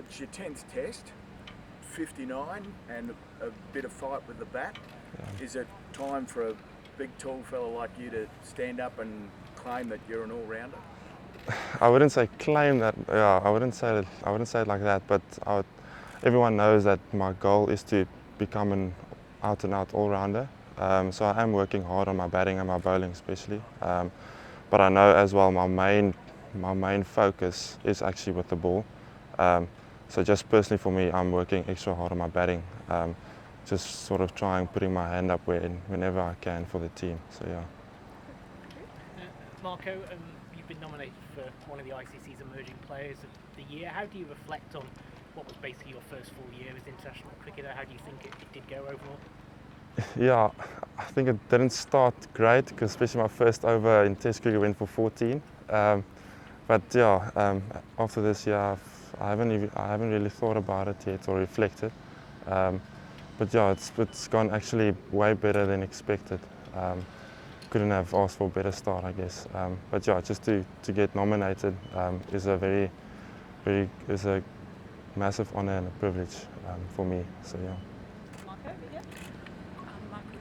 It's your 10th test, 59, and a bit of fight with the bat. Yeah. Is it time for a big, tall fella like you to stand up and claim that you're an all-rounder? I wouldn't say claim that. Yeah, I wouldn't say it like that. But everyone knows that my goal is to become an out-and-out all-rounder. So I am working hard on my batting and my bowling, especially. But I know as well my main focus is actually with the ball. So just personally for me, I'm working extra hard on my batting. Just sort of putting my hand up whenever I can for the team. So yeah. Marco, you've been nominated for one of the ICC's Emerging Players of the Year. How do you reflect on what was basically your first full year as international cricketer? How do you think it did go overall? Yeah, I think it didn't start great, because especially my first over in Test cricket went for 14. But yeah, after this year, I haven't really thought about it yet or reflected. But yeah, it's gone actually way better than expected. Couldn't have asked for a better start, I guess. But yeah, just to get nominated is a massive honour and a privilege for me. So yeah. Marco, yeah. Marco,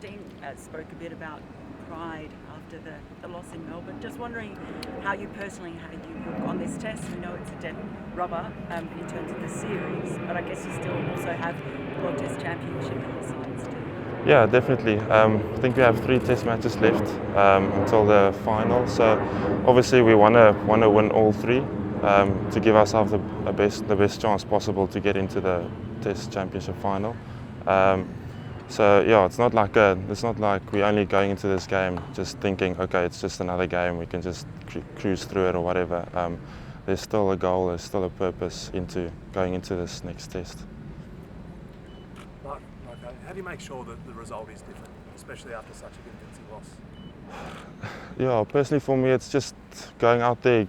Dean spoke a bit about pride after the loss in Melbourne. Just wondering how you personally had you look on this test. We know it's a dead rubber in terms of the series, but I guess you still also have the World Test Championship in your sights too. Yeah, definitely. I think we have 3 test matches left until the final. So obviously we want to win all 3 to give ourselves the best chance possible to get into the Test Championship final. So yeah, it's not like we're only going into this game just thinking, okay, it's just another game, we can just cruise through it or whatever. There's still a goal, there's still a purpose into going into this next test. How do you make sure that the result is different, especially after such a convincing loss? Yeah, personally for me, it's just going out there.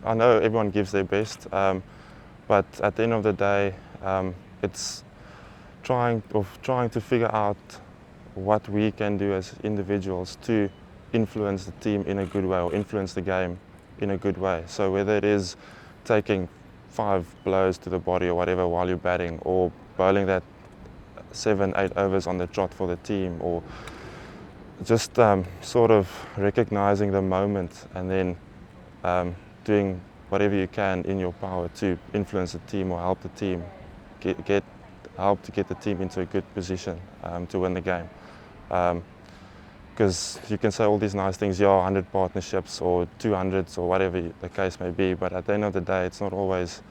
I know everyone gives their best, but at the end of the day, it's trying to figure out what we can do as individuals to influence the team in a good way or influence the game in a good way. So whether it is taking 5 blows to the body or whatever while you're batting, or bowling that 7-8 overs on the trot for the team, or just sort of recognizing the moment and then doing whatever you can in your power to influence the team or help the team help to get the team into a good position to win the game. Because you can say all these nice things, yeah, 100 partnerships or 200s or whatever the case may be, but at the end of the day, it's not always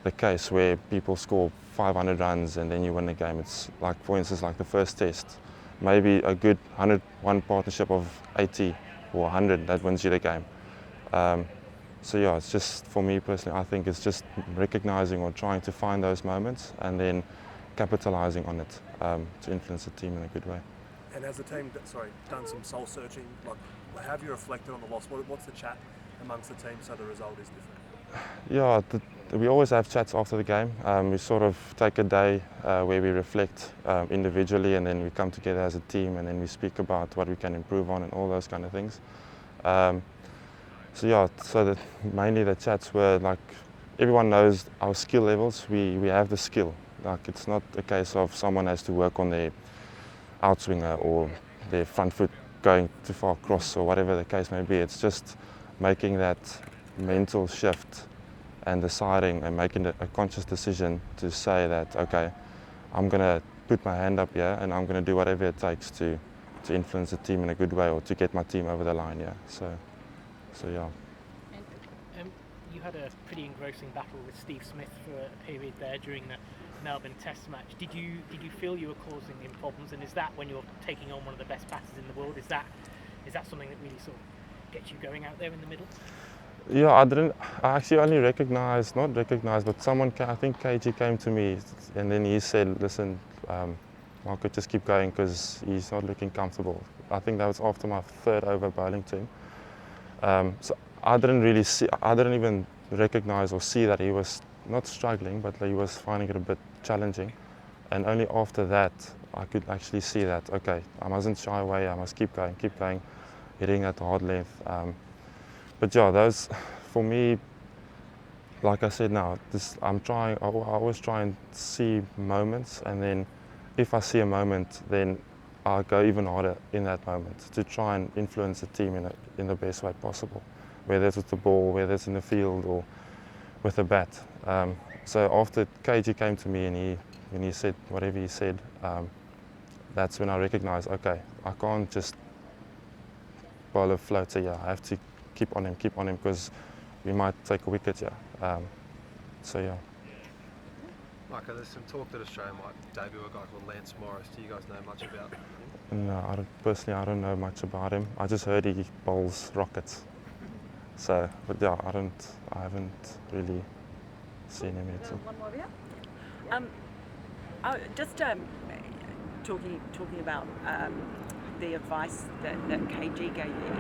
the case where people score 500 runs and then you win the game. It's like, for instance, like the first test, maybe a good 101 partnership of 80 or 100 that wins you the game. So yeah, it's just, for me personally, I think it's just recognizing or trying to find those moments and then capitalizing on it to influence the team in a good way. And has the team done some soul searching? Like, have you reflected on the loss? What's the chat amongst the team so the result is different? Yeah, we always have chats after the game. We sort of take a day where we reflect individually, and then we come together as a team, and then we speak about what we can improve on and all those kind of things. So yeah, mainly the chats were like, everyone knows our skill levels. We have the skill. Like, it's not a case of someone has to work on their outswinger or their front foot going too far across or whatever the case may be. It's just making that mental shift and deciding and making a conscious decision to say that, okay, I'm going to put my hand up here and I'm going to do whatever it takes to influence the team in a good way or to get my team over the line. Yeah. So yeah. You had a pretty engrossing battle with Steve Smith for a period there during the Melbourne Test match. Did you feel you were causing him problems? And is that, when you're taking on one of the best batters in the world, is that something that really sort of gets you going out there in the middle? Yeah, I actually only not recognized, but someone, I think KG came to me and then he said, listen, Marco, just keep going because he's not looking comfortable. I think that was after my 3rd over bowling to him. So I didn't even recognize or see that he was not struggling, but he was finding it a bit challenging. And only after that, I could actually see that, okay, I mustn't shy away, I must keep going, hitting at hard length. But yeah, those, for me, like I said now, I always try and see moments, and then if I see a moment, then I'll go even harder in that moment to try and influence the team in the best way possible, whether it's with the ball, whether it's in the field or with a bat. So after KG came to me and when he said whatever he said, that's when I recognized, okay, I can't just bowl a floater here. I have to keep on him, because we might take a wicket here. So yeah. Michael, there's some talk that Australia might debut a guy called Lance Morris. Do you guys know much about him? No, personally I don't know much about him. I just heard he bowls rockets. So, but yeah, I haven't really seen him yet. So. One more here. Just talking about the advice that KG gave you.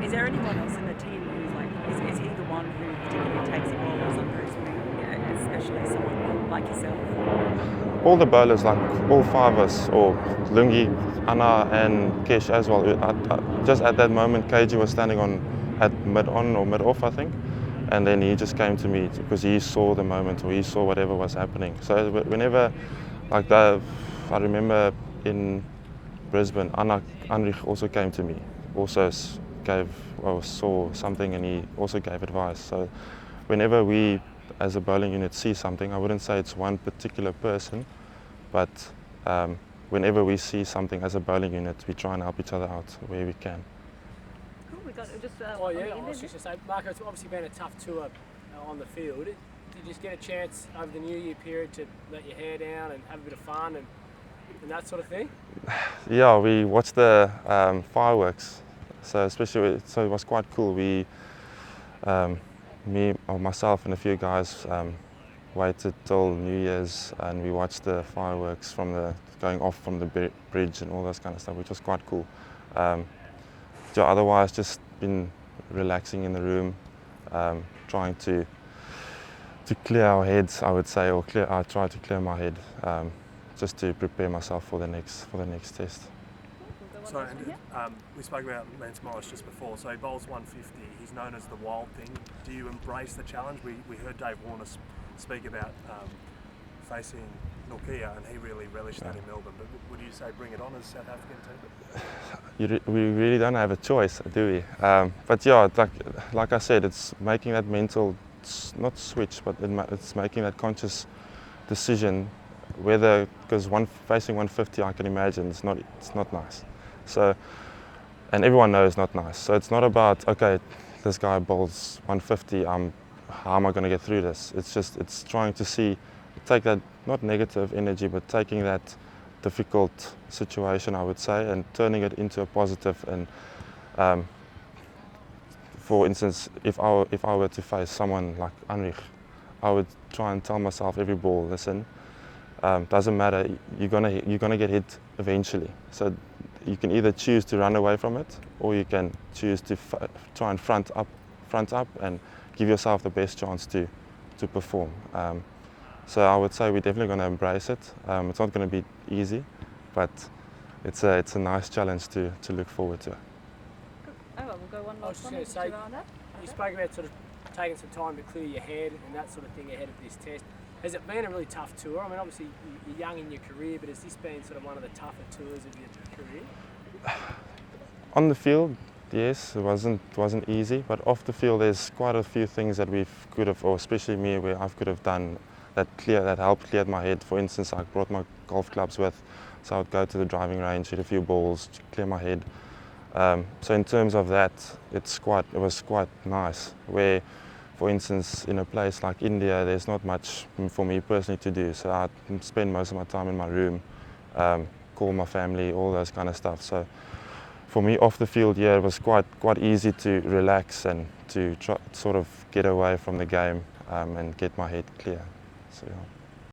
Is there anyone else in the team who's like, is he the one who particularly takes the bowlers under his wing, especially someone like yourself? All the bowlers, like all five of us, or Lungi, Anna and Kesh as well. Just at that moment, KG was standing at mid-on or mid-off, I think. And then he just came to me because he saw the moment, or he saw whatever was happening. So whenever, like that, I remember in Brisbane, Anrich also came to me, also saw something, and he also gave advice. So whenever we, as a bowling unit, see something, I wouldn't say it's one particular person, but whenever we see something as a bowling unit, we try and help each other out where we can. Cool, we got just. Oh yeah, I was just going to say, Marco, it's obviously been a tough tour on the field. Did you just get a chance over the New Year period to let your hair down and have a bit of fun and that sort of thing? Yeah, we watched the fireworks. So it was quite cool. We, myself and a few guys waited till New Year's, and we watched the fireworks going off from the bridge and all those kind of stuff, which was quite cool. Otherwise, just been relaxing in the room, trying to clear our heads, I would say, or I try to clear my head, just to prepare myself for the next test. So, we spoke about Lance Morris just before. So he bowls 150. He's known as the wild thing. Do you embrace the challenge? We heard Dave Warner speak about facing Nokia, and he really relished that in Melbourne. But would you say bring it on as South African team? We really don't have a choice, do we? But yeah, like I said, it's making that mental, not switch, but it's making that conscious decision. Whether, because facing 150, I can imagine it's not nice. So, and everyone knows it's not nice. So it's not about, okay, this guy bowls 150. How am I going to get through this? It's trying to take that, not negative energy, but taking that difficult situation, I would say, and turning it into a positive. And for instance, if I were to face someone like Anrich, I would try and tell myself every ball, listen, doesn't matter, you're gonna get hit eventually. So you can either choose to run away from it, or you can choose to try and front up and give yourself the best chance to perform. So I would say we're definitely going to embrace it. It's not going to be easy, but it's a nice challenge to look forward to. Oh, well, we'll go one last one. You spoke about sort of taking some time to clear your head and that sort of thing ahead of this test. Has it been a really tough tour? I mean, obviously you're young in your career, but has this been sort of one of the tougher tours of your career? On the field, yes, it wasn't easy, but off the field there's quite a few things that we could have, or especially me, where I could have done that helped clear my head. For instance, I brought my golf clubs with, so I would go to the driving range, hit a few balls, clear my head. So in terms of that, it was quite nice. Where, for instance, in a place like India, there's not much for me personally to do. So I spend most of my time in my room, call my family, all those kind of stuff. So for me, off the field, yeah, it was quite easy to relax and to sort of get away from the game and get my head clear. So, yeah.